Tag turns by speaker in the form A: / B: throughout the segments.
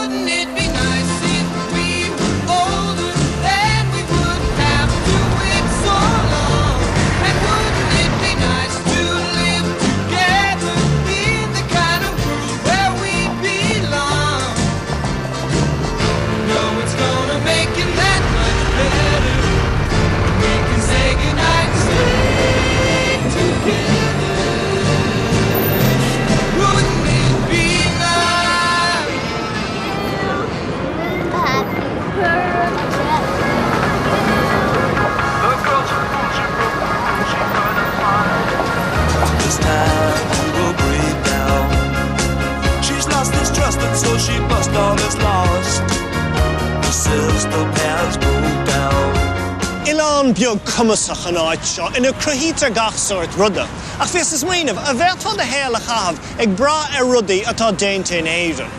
A: Wouldn't it be nice if we were older, then we wouldn't have to wait so long? And wouldn't it be nice to live together in the kind of world where we belong? No, it's gonna make it that much better. We can say goodnight and stay together. Wouldn't it be nice?
B: This time will break down. She's lost this trust and so she must all is lost. The system has broke down.
C: Ilan biog cumasach an áit seo ina cruthítar gach sort rudda. Ach fios is mainamh a bheartfad a héal a chahabh ag bra rudaí atá déinte in éireann.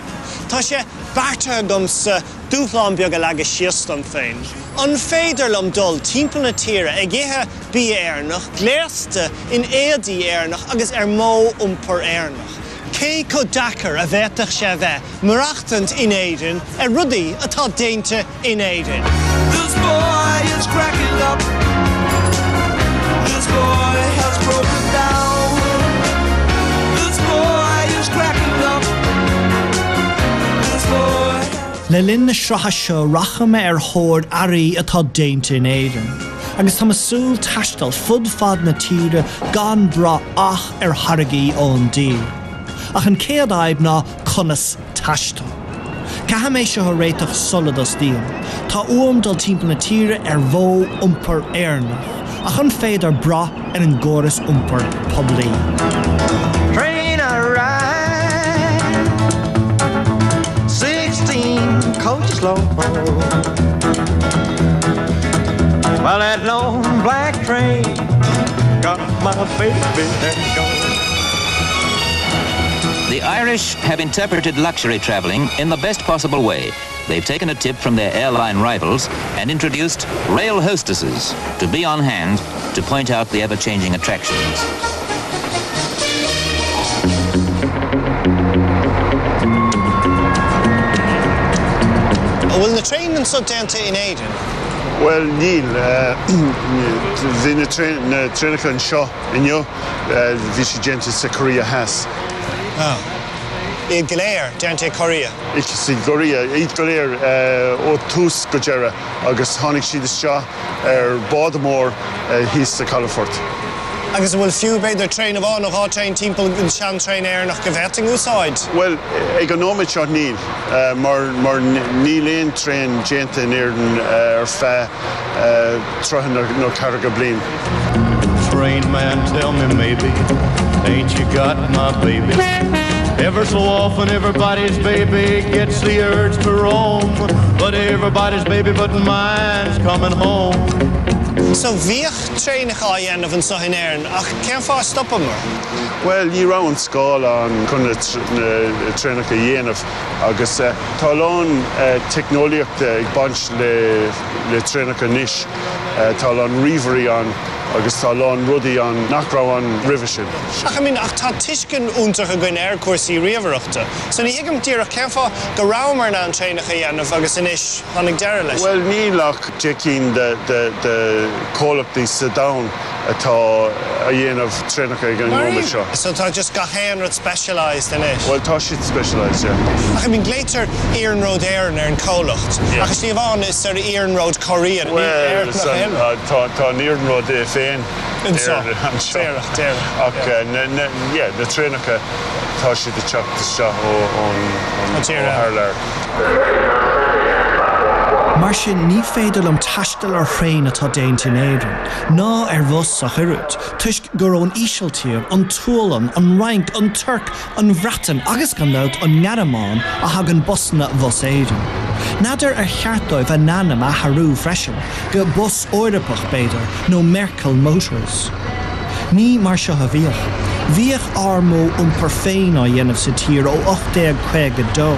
C: Tá sé barta gom sa dúflán beag a leaga siastan féin. An féidirlam dul timpeall na tíre ag ithe bí éarnach, gléasta in éadaí éarnach agus mó umpar éarnach. Cé co dachar a bheitach sé bheith marachtant in éireann rudaí atá déinte in éireann.
B: This boy is cracking up. This boy has broken down. This boy is cracking up. This boy.
C: Le linn na sracha seo rachama chóir airí atá déinte in éireann. Agus tá masúil taistal fud fad na tíre gan bra ach haragaí ón díl. Ach an céad aib ná conas taistal. Caha mé seo réiteach solidas díal. Tá uam dul timpeall na tíre bhó umpar éarnach. Ach an féidir bra an gcóras umpar poblí.
D: Train a ride, 16 coaches low. Well, that long black train got my baby gone.
E: The Irish have interpreted luxury travelling in the best possible way. They've taken a tip from their airline rivals and introduced rail hostesses to be on hand to point out the ever-changing attractions.
C: Will na train an sub déinte in éireann?
F: Well, Neil, bhí na trénacha an seo inniu, bhí sé déinte sa Korea has.
C: Iad goléir déinte Korea.
F: Ich sí Korea, iad goléir ó tús go deireadh agus tháinig siad seo Baltimore híos sa Calafort.
C: Agus bhfuil fiú beidir train amháin nach hátrain timpeall an sean train éarnach go bhheting úsáid?
F: Well, ag an nóid seo Neil, mar níl éon train déinte in éireann feadh trothan nó carga bliain.
D: Train man, tell me maybe, ain't you got my baby? Ever so often everybody's baby gets the urge to roam, but everybody's baby but mine's coming home.
C: So bhíoch tréinach á dhéanamh an soithin éireann ach ceann fá stoppa mar?
F: Well, ní rá an scáil an chun na trénacha dhéanamh agus tá lán technoliaachta ag baint le trénacha níos. Tá lán riverí an agus tá lán rudaí an nach rá an ribhe sin.
C: Ach ach tá tuiscin úntacha go air cuasaí riamhaireachta. So ní hiagam tíreach ceann fá go rámar na an tréinacha dhéanamh agus inis tháinig deireadh leis.
F: Well, nílach décín de cólachtaí sa domhan atá a dhéanamh trénacha ag an nóid seo.
C: So tá just ga héanrad specialised in it?
F: Well, tá siad specialised, yeah.
C: Ach gléitar Iarn Road éireann ar an cólacht. Agus ní bháin is ar Iarn Road Korean.
F: Well, tá Iarn Road é féin.
C: An seo. Déireach.
F: Ach, na trénacha tá siad a teachtas seo ón Harlair.
C: Mar sin ní féidir am taistil ar chréin atá déinte in éireann, ná bhus a chuiread, tuisc gur ón ísealtíir, an túlan, an rank, an turc, an bhratan, agus gan leat an nearamáin a hagan busna bhus éireann. Nadidir ar cheartdóibh a nanam a harú freisin, go bus óireapach beidir, nó Merkel Motors. Ní mar seo a bhíoch. Bhíoch armó umpar féin á dhéanamh sa tír ó 8-52.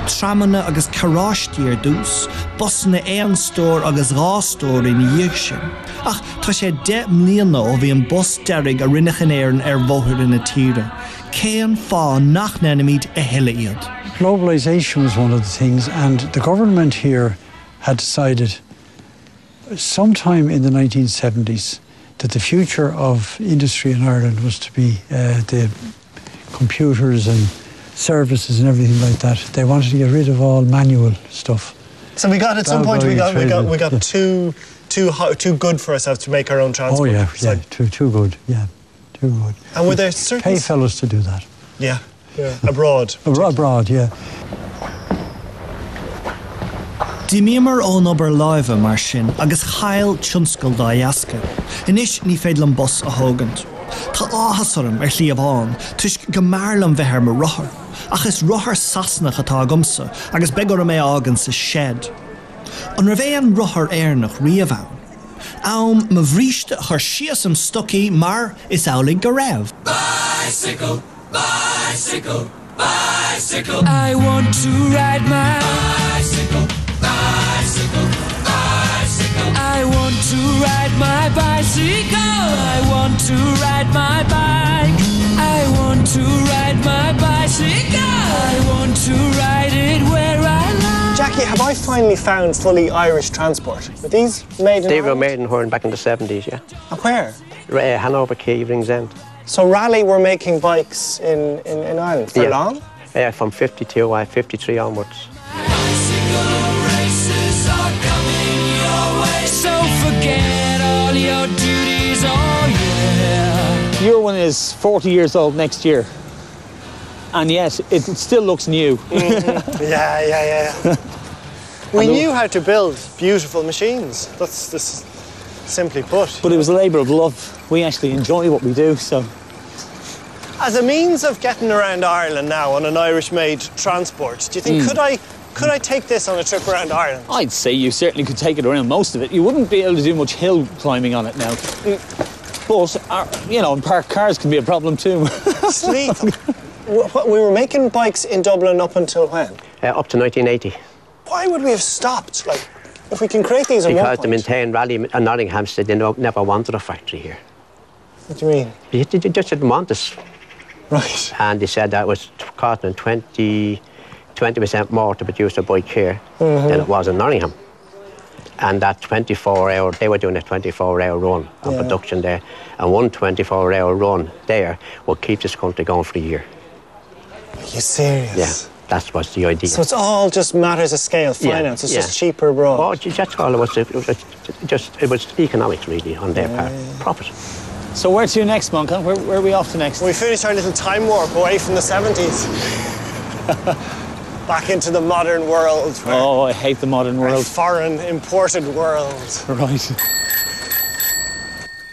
C: Tramana agus carástíir dús, busna éanstóir agus rástóir in dhéag sin. Ach, tá sé 10 mbliana ó bhí an bus deirg a rinneach in éireann ar bóthir in na tíre. Céan fá nach nenimid a heile iad.
G: Globalisation was one of the things, and the government here had decided sometime in the 1970s that the future of industry in Ireland was to be the computers and services and everything like that. They wanted to get rid of all manual stuff.
H: So we got at some point we got too good for ourselves to make our own transport.
G: Oh yeah, too good, yeah, too good.
H: And were there certain
G: pay fellows to do that?
H: Yeah, abroad.
G: Abroad, yeah.
C: Dímíomar ón obair láimhe mar sin agus chail tionscail dá dheasca. Inis ní féidir an bus a thógant. Tá áthas orm slíomháin, tuisc go mearlam bheithir mar rothair, ach is rothair sasnach atá agamsa, agus beag mé ágan sa shed. An ra bhéh an rothair éarnach riamhán. Am ma bhríste chuir siasam stocaí mar is álaigh go raibh.
A: Bicycle, bicycle, bicycle. I want to ride my bicycle, bicycle, bicycle. I want to ride my bicycle. I want to ride my bike. I want to ride my bicycle. I want to ride it where I like.
H: Jackie, have I finally found fully Irish transport? Were these made in
I: They were
H: Ireland?
I: made in Horn back in the 70s, yeah.
H: And where?
I: Hanover Quay, Ringsend.
H: So Raleigh were making bikes in Ireland for long?
I: From 52, 53 onwards.
A: Bicycle races are coming your way. So forget all your duties, oh yeah.
J: Your one is 40 years old next year. And yes, it still looks new.
H: Yeah. We knew how to build beautiful machines. That's this simply put.
J: But it was a labour of love. We actually enjoy what we do, so.
H: As a means of getting around Ireland now on an Irish-made transport, do you think could I take this on a trip around Ireland?
J: I'd say you certainly could take it around most of it. You wouldn't be able to do much hill climbing on it now. But, parked cars can be a problem too.
H: Sleep. We were making bikes in Dublin up until when?
I: Up to 1980.
H: Why would we have stopped? Like, if we can create these at one
I: Because
H: point.
I: to maintain Raleigh and Nottingham said they never wanted a factory here.
H: What do you mean?
I: They just didn't want us.
H: Right.
I: And they said that was costing 20% more to produce a bike here than it was in Nottingham. And that 24-hour, they were doing a 24-hour run of production there. And one 24-hour run there will keep this country going for a year.
H: Are you serious?
I: Yeah, that was the idea.
H: So it's all just matters of scale, finance. It's just cheaper abroad.
I: Oh, that's all it was. It was economics really on their part, profit.
J: So where to next, Monk? Where are we off to next?
H: We finished our little time warp away from the 70s. Back into the modern world.
J: Oh, I hate the modern world.
H: Foreign, imported world.
J: Right.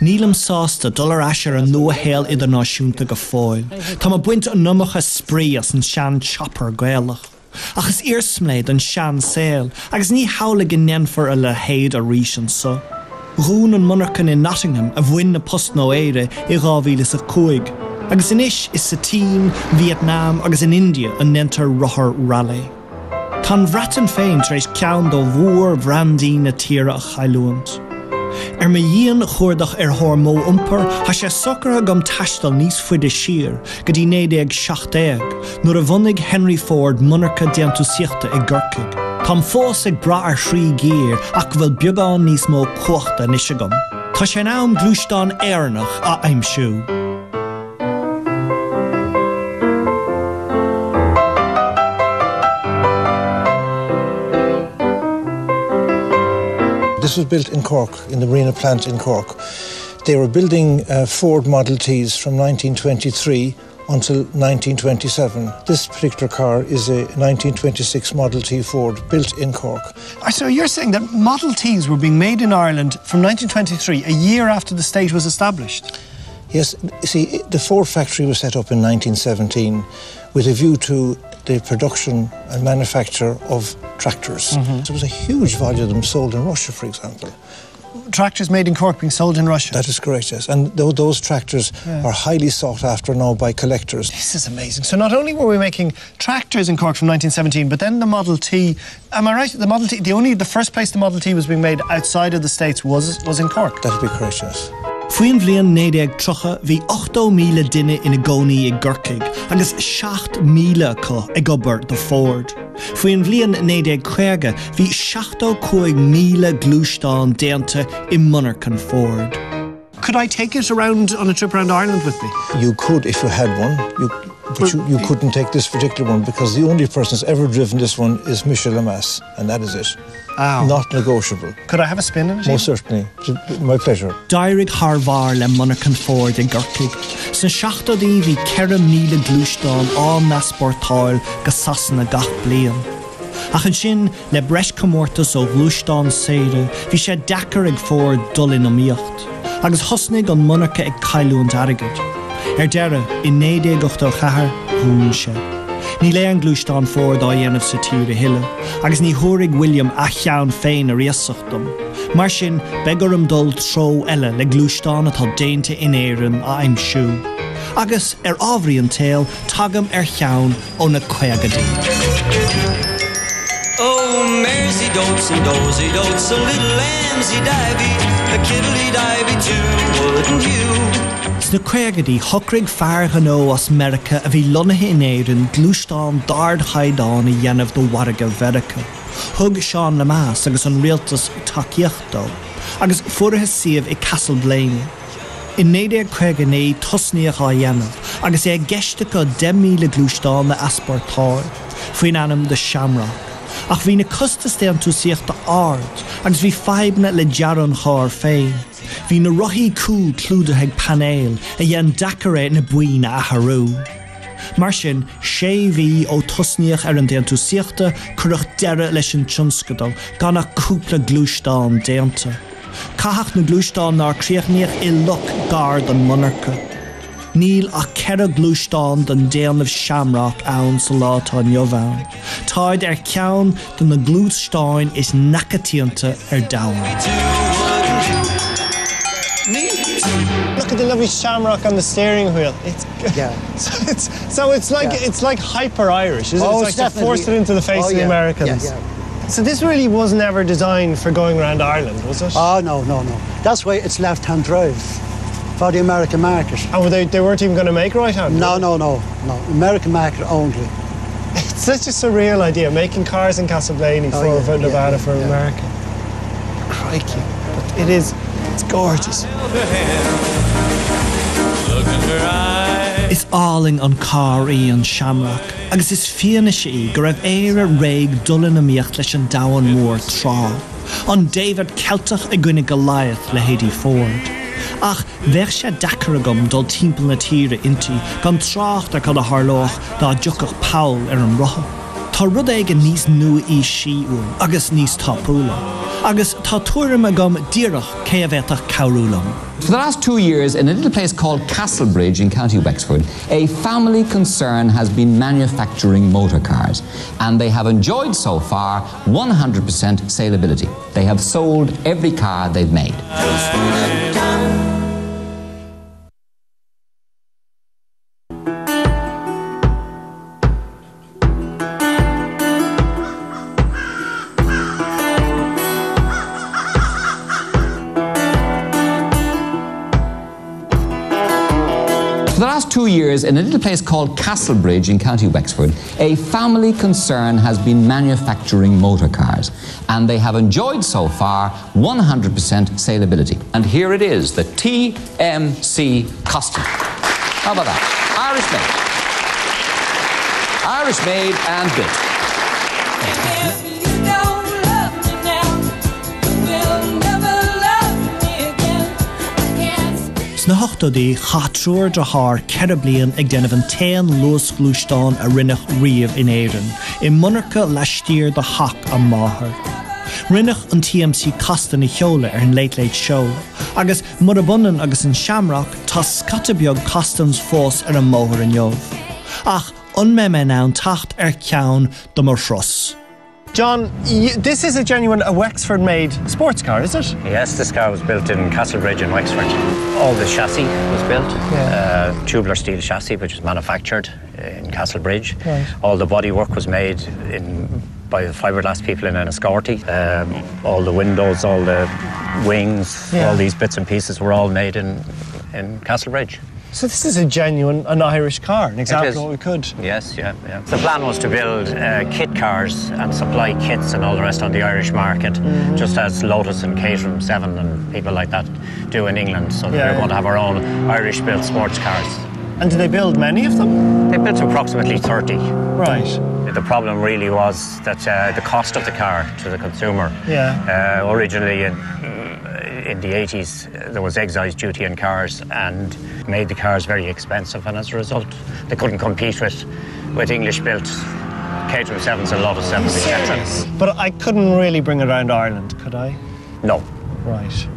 C: Nílam sásta dullar asher an nua-héal idirnáisiúnta go fáil. Tá má buinte an numacha sprí as an sean chopper gaelach. Agus irsmléid an sean sail, agus ní hawla gnenfor a le héad a ríshan sa. Rún an monarchan in Nottingham a bhuin na post nó éire I 2005. Agus inis is sa team, Vietnam agus in India an nentar rothair Raleigh. Tá bhreatain féin tar éis ceann do mhór bhrandí na tíre a chailúint. Me dhéon chuirdach thormó iompar, tha sé socara gom taistil níos fuide siar, go dtí 1970, nuair a bhunaigh Henry Ford monarcha déantú síochta I gCorcaigh. Tám fós ag bra ar thrí géir ach bhfuil beagán níos mó cuachta níos agam. Tá sé nám glúisteán éarnach a aimsiú.
K: This was built in Cork, in the Marina plant in Cork. They were building Ford Model Ts from 1923 until 1927. This particular car is a 1926 Model T Ford built in Cork.
H: So you're saying that Model Ts were being made in Ireland from 1923, a year after the state was established?
K: Yes, you see, the Ford factory was set up in 1917 with a view to the production and manufacture of tractors. There was a huge volume of them sold in Russia, for example.
H: Tractors made in Cork being sold in Russia?
K: That is correct, yes. And those tractors are highly sought after now by collectors.
H: This is amazing. So not only were we making tractors in Cork from 1917, but then the Model T, am I right? The Model T, the first place the Model T was being made outside of the States was in Cork?
K: That would be correct, yes.
C: Fuin bblion 1930 bhí 8,000 duine ina gcónaí i Gcorcaigh agus 7,000 có ag gobar do Ford. Fuin bblion 1950 bhí 75,000 glúisteán déanta i Monarchan Ford. Could I take it around on a trip around Ireland with me?
K: You could if you had one, but you couldn't take this particular one because the only person that's ever driven this one is Michel Lamass, and that is it.
C: Oh.
K: Not negotiable.
C: Could I have a spin in it?
K: Most certainly. My pleasure.
C: Dairig Harvar le Monarchan Ford in Gcorcaigh. San 70 bhí 4,000 glúisteán an na sportáil go sasanna gach blian. Ach an sin le breis comórtas ó glúisteán séire, bhí sé dachar ag Ford dulin am míocht. Agus hosnig an Monarcha ag cailún darigid. Deire in 1984 hún sé. Ní le an glúisteán Ford á dhéanamh sa tíre hiile, agus ní thuirigh William a cheann féin a riasachtam. Mar sin begurm dul tro eile le glúisteán atá déanta in éireann a aimsú. Agus ábhrí an tail tagam cheann ó na cuagadí.
A: Oh, Mersey dotes and dozy dotes, a little lambsy divey, a kiddly divey too, wouldn't you?
C: Sna cuagadí thocraigh feargan ó as America a bhí lonathe in éireann glúisteán dard haidáin i dhéanamh do Warga Verica. Thug Seán Lamass agus an rialtas takeíochtó, agus fuairthe siamh I Castleblaine. In 1959 tosnaíoch á dhéanamh, agus é geiste go 10,000 glúisteán na asportáil, faoin anam de Shamrock. Ach bhí na costas dé an túsaíochta ard, agus bhí feibhne le dearan chár féin. Bhí na rothí cúl clúdathe ag panéil a dhéan dacaré na buine a tharú. Mar sin, sé bhí ó tosnaíoch ar an dé an túsaíochta chuireach deire leis an tionscadal gan na cúpla glúisteán déanta. Cathach na glúisteán ná críochnaíoch I luch gard an Monarcha. Níl a ceire glúisteán don déanamh Shamrock ann sa látá neomhán. Táid ceann don na glúisteáin is nacatíanta damhain.
H: Look at the lovely shamrock on the steering wheel. It's it's like hyper Irish, isn't it?
G: Oh,
H: it's like to force it into the face of the Americans.
G: Yeah.
H: So this really was never designed for going around Ireland, was it?
G: Oh, no. That's why it's left-hand drive for the American market.
H: And they weren't even going to make right-hand?
G: No. American market only.
H: It's such a surreal idea, making cars in Castleblaine for Nevada for America. Crikey. But it's gorgeous.
C: Is áling an car í an Shamrock, agus is fianna sé go raibh éire réig dulin na míocht leis an dahan mór trá. An David Celtach a gcuine Goliath le Héadí Ford. Ach, bheith sé dacar agam dul timpeall na tíre intí gan trácht ar cad a tharlóch dá dúchach Paul ar an rotha. Tá rud éige níos nua í síú agus níos tápúla. Agus tá tuairim agam díreach cé a bheitach cabhrúlam.
L: For the last 2 years, in a little place called Castlebridge in County Wexford, a family concern has been manufacturing motor cars, and they have enjoyed so far 100% saleability. They have sold every car they've made. For the last 2 years, in a little place called Castlebridge in County Wexford, a family concern has been manufacturing motor cars, and they have enjoyed so far 100% saleability. And here it is, the TMC Custom. How about that? Irish made and built.
C: Na hochtodaí chatrúir de thar ceithre bliain ag déanamh an 10 luas glúisteán a rinneach riamh in éireann, I Monarcha leistír de hach an máthair. Rinneach an TMC Custom I cheola ar an Late Late Show, agus mar a bunan agus an Shamrock tá scatabeag customs fós ar an máthair an jobh. Ach, unme me ná an tacht ar ceann do mar fros.
H: John, this is a Wexford-made sports car, is it?
I: Yes, this car was built in Castlebridge in Wexford. All the chassis was built, tubular steel chassis, which was manufactured in Castlebridge.
H: Right.
I: All the bodywork was made in
M: by the fiberglass people in Enniscorthy. All the windows, all the wings, all these bits and pieces were all made in Castlebridge.
H: So this is a genuine, an Irish car, an example of what we could.
M: Yes, yeah. The plan was to build kit cars and supply kits and all the rest on the Irish market, just as Lotus and Caterham 7 and people like that do in England. So we were going to have our own Irish-built sports cars.
H: And did they build many of them?
M: They built approximately 30.
H: Right.
M: The problem really was that the cost of the car to the consumer. Originally in the 80s, there was excise duty on cars and made the cars very expensive, and as a result, they couldn't compete with English-built Caterham 7s and Lotus 7s, etc.
H: But I couldn't really bring it around Ireland, could I?
M: No.
H: Right.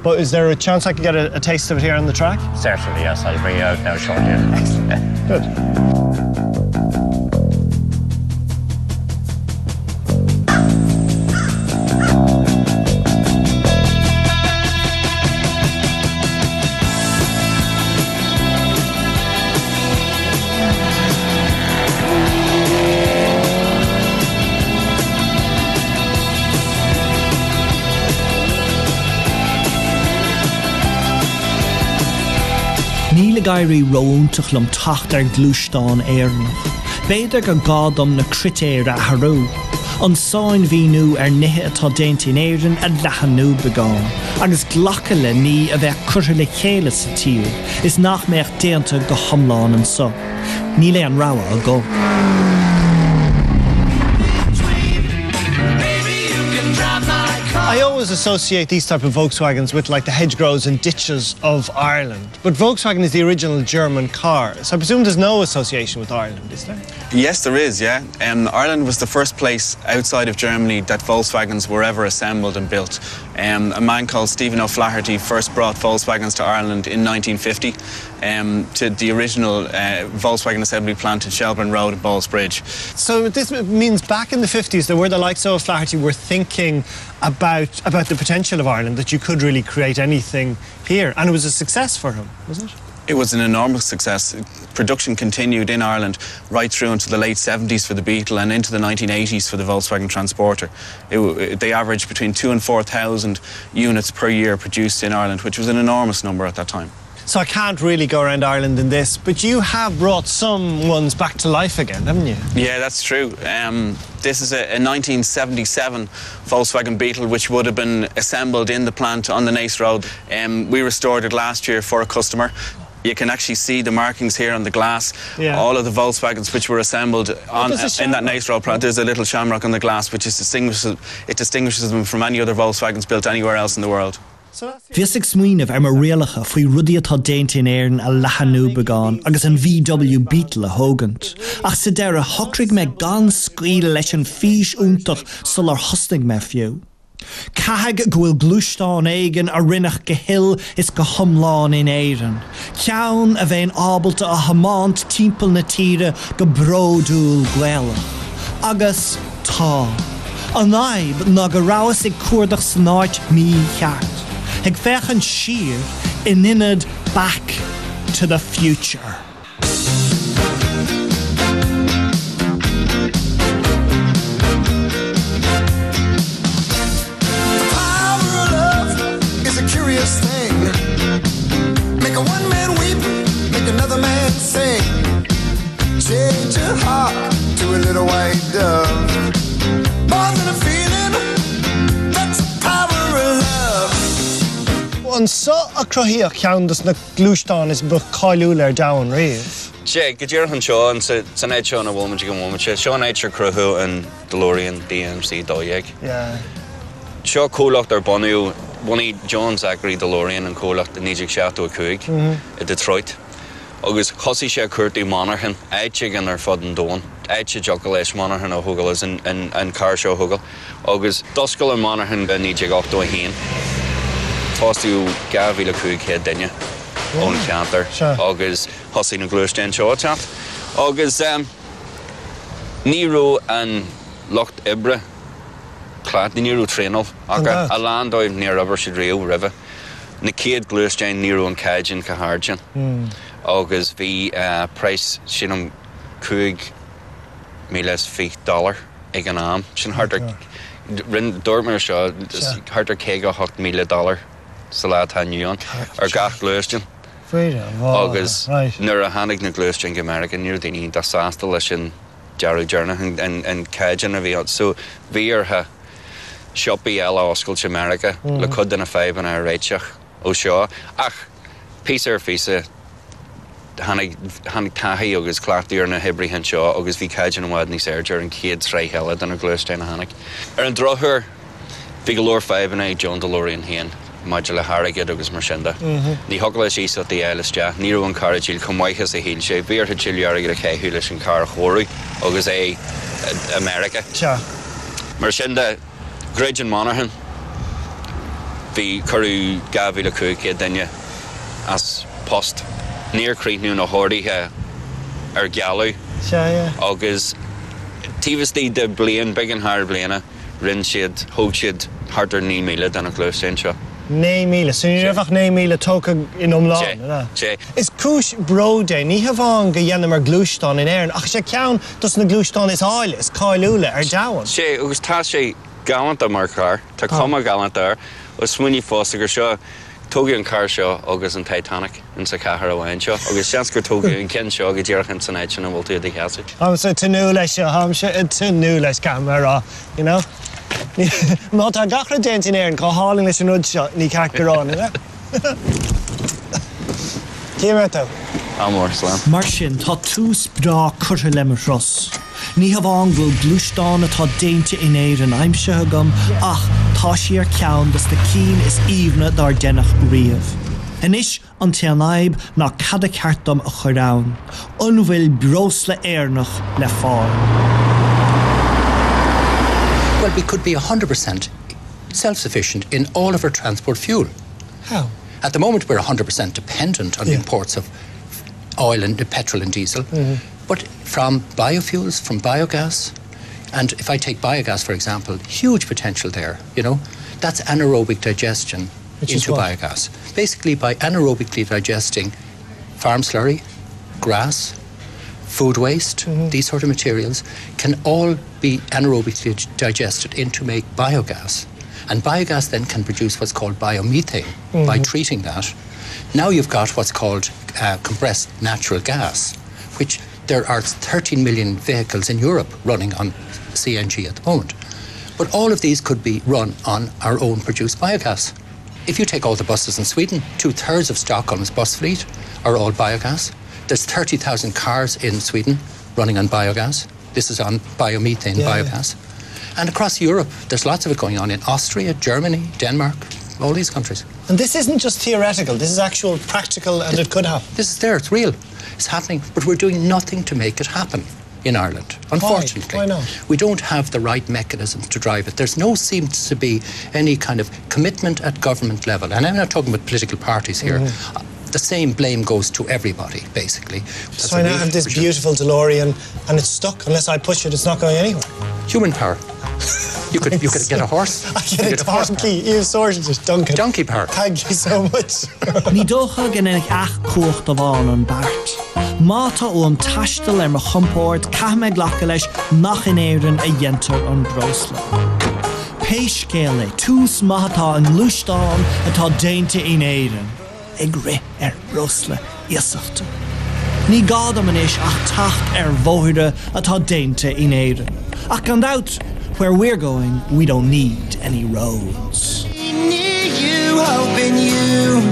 H: But is there a chance I could get a taste of it here on the track?
M: Certainly, yes. I'll bring you out now shortly.
H: Excellent. Good.
C: Níl gairí róntaach lom tacht glúistáin éarnach. Beidir go gádam na critéire a tharú. An sáin bhíú nithe atá déint in éireann a lechanú begáin. Agus ghlacha le ní a bheith curtha le chéile sa tír, is nach méach déanta go thomláin an so. Ní le an ráha a go.
H: I always associate these type of Volkswagens with like the hedgerows and ditches of Ireland. But Volkswagen is the original German car, so I presume there's no association with Ireland, is there?
N: Yes, there is, yeah. Ireland was the first place outside of Germany that Volkswagens were ever assembled and built. A man called Stephen O'Flaherty first brought Volkswagens to Ireland in 1950 to the original Volkswagen assembly plant in Shelburne Road in Ballsbridge.
H: So this means back in the 50s there were the likes of O'Flaherty were thinking about the potential of Ireland, that you could really create anything here, and it was a success for him, wasn't it?
N: It was an enormous success. Production continued in Ireland right through into the late 70s for the Beetle and into the 1980s for the Volkswagen Transporter. They averaged between 2,000 and 4,000 units per year produced in Ireland, which was an enormous number at that time.
H: So I can't really go around Ireland in this, but you have brought some ones back to life again, haven't you?
N: Yeah, that's true. This is a 1977 Volkswagen Beetle, which would have been assembled in the plant on the Naas Road. We restored it last year for a customer. You can actually see the markings here on the glass. Yeah. All of the Volkswagens which were assembled in that Naas Road plant. There's a little shamrock on the glass which distinguishes them from any other Volkswagens built anywhere else in the world.
C: Bhís ag smaoinemh mar rialacha faoi rudaí atá déint in éireann a lechanú begáin agus an VW Beetle a thógant. Ach sa deire thochraigh me gan scaoile leis an fís úntach sular hosting me fiú. Caithfidh go bhfuil glúistáin éigean a rinneach go hill is go thomláin in éireann. Ceann a bheith ábalta a hamánt timpeall na tíre go bródúil ghaelach. Agus tá. An aib ná go ráthas ag cuardach san áit mí cheart. Ag fechan siar in inad Back to the Future.
O: The power of love is a curious thing. Make a one man weep, make another man sing. Change your heart to a little white dove. More than a feeling, that's the power of love.
H: An so a crothíoch ceandas na glúistáin is bu cáiliúil down riamh.
P: Sé, go dtíor an seo an san éid seo na bhfuilmid go bhfuilmid sé. Seo an éid se cruthú an DeLorean DMC 2.
H: Yeah.
P: Seo cólacht ar bonú, Bonnie John Zachary DeLorean an cólacht in 1975 in Detroit. Agus chosí sé cuairtaí Monaghan, éid gan ar fud an dóin. Éid sé jogal leis Monaghan ó thugal is an car seo thugal. Agus doscail ar Monaghan in 1981. Tástiú gabhí le cúig chéad duine ón cheantar. Agus hosí na glúisteáin seo teat. Agus ní raibh an Locht Ibre clát, ní raibh tréanamh. Aga a landóibh níor aber siad riamh ribh. Na céad glúisteáin ní raibh an caideann cathardjan. Agus bhí price sin an $2,000 ag an am. Sin hartar rin dormir seo hartar $8 million sa lá tainúan ar gach glúistin. Agus nuair a hanig na glúistin go America níor daoine tá sásta leis sin dearú dearna an caidan a bhí. So bhí artha siopaí eile oscailte America le cud na fáib an réiteach ó seo ach písa ar físa hanig taithí agus cleachtaí ar na Hebraí hen seo agus bhí caidan amhád níos airdear an céad trí heile den na glúistein a hanig. Ar an drothúr bhí go leor fábanna John DeLorean haon Maidir le Harrogate agus mar sinda. Ní thug leis íos at éiliste, ní raibh an car díl chumhaithas a híl sé, bhí ar tíliarige a chéithú leis an car chóirú agus é America. Mar sinda Gréigean Monaghan bhí curú gabhí le cúig daine as post níor críitnú na háirtíthe ar gealú agus tíbhastí de blian beag an thar bliana rinn siad thóg siad hartar 9 míle den a glúistein seo.
H: 9 míle, so ní raibh 9 míle tóca in omláin. Is cúis bróide, ní hamháin go dhéanam ar glúisteán in éireann, ach sé ceann dus na glúisteán is áile, is cáilúla ar deabhain.
P: Sé, agus tá sé galant am mar car, tá cuma galant ar, os smuoine fósta gur seo tógaí an car seo agus an Titanic in sa cahar a bhain seo, agus seans gur tógaí an cin seo go ddíorchan san éid sin a bhfuil tú a dí heasúid.
H: Am sa tunú leis seo, am sa tunú leis camera, you know? Má tá gachra déint in éireann cá háling leis an rud seo ní ceach gorán, you know? Cíimar tú?
P: Amor, slán.
C: Mar sin tá tús brá curtha lemar ros. Ní hamháin ghfuil glúisteán atá déinte in éireann aimse agam ach tá sí ar ceann dus na cín is íomhna dar dénach riamh. Inis an teanaib ná cada ceartdom a chorán, an bhfuil brosla éarnach le fáil.
Q: Well, we could be 100% self-sufficient in all of our transport fuel.
H: How?
Q: At the moment, we're 100% dependent on imports of oil and petrol and diesel, but from biofuels, from biogas, and if I take biogas, for example, huge potential there, you know, that's anaerobic digestion into biogas. Basically, by anaerobically digesting farm slurry, grass, food waste, these sort of materials, can all be anaerobically digested into make biogas. And biogas then can produce what's called biomethane by treating that. Now you've got what's called compressed natural gas, which there are 13 million vehicles in Europe running on CNG at the moment. But all of these could be run on our own produced biogas. If you take all the buses in Sweden, 2/3 of Stockholm's bus fleet are all biogas. There's 30,000 cars in Sweden running on biogas. This is on biomethane biogas. And across Europe, there's lots of it going on in Austria, Germany, Denmark, all these countries.
H: And this isn't just theoretical, this is actual practical and it could happen.
Q: This is there, it's real. It's happening, but we're doing nothing to make it happen in Ireland, unfortunately.
H: Why not?
Q: We don't have the right mechanisms to drive it. There's no seems to be any kind of commitment at government level. And I'm not talking about political parties here. The same blame goes to everybody, basically.
H: So I now have this beautiful DeLorean and it's stuck. Unless I push it, it's not going anywhere.
Q: Human power. You could get a horse.
H: I get a donkey. You've sorted it, Duncan.
Q: Donkey power.
H: Thank you so much.
C: Ní dócha gan ach cuacht a bháin an bart. Máta ó an taistal ar mar chumpórt caithme ghlacha leis nach in éireann a dhéantar an brosla. Péiscéala tús maithatá an lúisteán atá déinte in éireann. Ag ri ar brosla iasachta. Ní gádam an is ach tacht ar bmhóire atá déinte in éireann. Ach gan out where we're going, we don't need any roads.
O: Near you, hoping you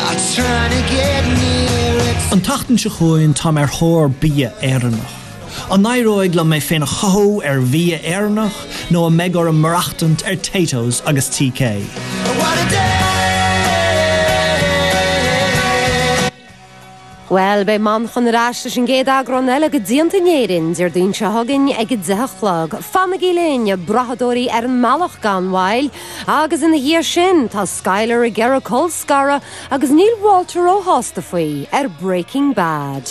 O: are trying to get near it.
C: An tachtan se chuin tá mar thór bia éireannach. An nairóig le mé féin chathó ar bhia éireannach nó a méid ar an marachtant ar Tato's agus TK.
O: What a day!
R: Well, bei man chun ráiste sin géad agron eile go díanta néirinn ar dún se hagann ag go deachlog. Famagí léine brachadóirí ar an malach gan bhail, agus ina dhiar sin tá Skylar a Gera Colscara agus Neil Walter ó hásta faoi ar Breaking Bad.